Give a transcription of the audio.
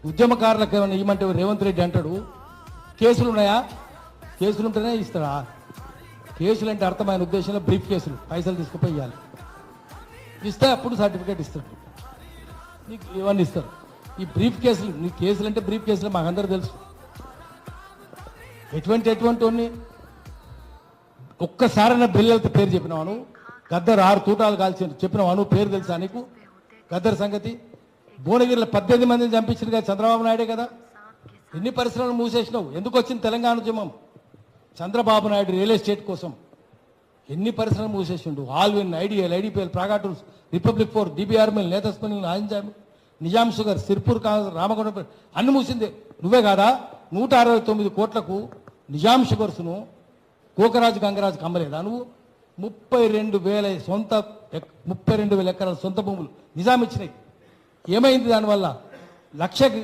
ఉద్యమకారులకు ఏమైనా ఇవ్వమంటే రేవంత్ రెడ్డి అంటాడు కేసులు ఉన్నాయా, కేసులు ఉంటేనే ఇస్తాడా? కేసులు అంటే అర్థమైన ఉద్దేశంలో బ్రీఫ్ కేసులు పైసలు తీసుకుపోయి ఇవ్వాలి, ఇస్తే అప్పుడు సర్టిఫికేట్ ఇస్తాడు, నీకు ఇవన్నీ ఇస్తారు. ఈ బ్రీఫ్ కేసులు, నీ కేసులు అంటే బ్రీఫ్ కేసులు మాకందరూ తెలుసు. ఎటువంటి ఒక్కసారైనా బిల్లలతో పేరు చెప్పినావాను? గద్దర్ 6 తూటాలు కాల్చి చెప్పినావాను? పేరు తెలుసా నీకు గద్దర్ సంగతి? భువనగిరిలో 18 మందిని చంపించింది కదా చంద్రబాబు నాయుడే కదా. ఎన్ని పరిశ్రమలు మూసేసినావు? ఎందుకు వచ్చింది తెలంగాణ ఉద్యమం? చంద్రబాబు నాయుడు రియల్ ఎస్టేట్ కోసం ఎన్ని పరిశ్రమలు మూసేసిండు. Allwyn, Ideal, IDPL, Praga Tools, Republic Forge, DBR Mill, Netha Spinning, Nizam Sugar, Sirpur, Ramagunda అన్ని మూసిందే నువ్వే కాదా? 169 కోట్లకు నిజాం షుగర్స్ను కోకరాజు గంగరాజుకు అమ్మలేదా నువ్వు? 32,000 ఎకరాల సొంత భూములు నిజాం ఇచ్చినాయి. ఏమైంది దానివల్ల? 1,00,000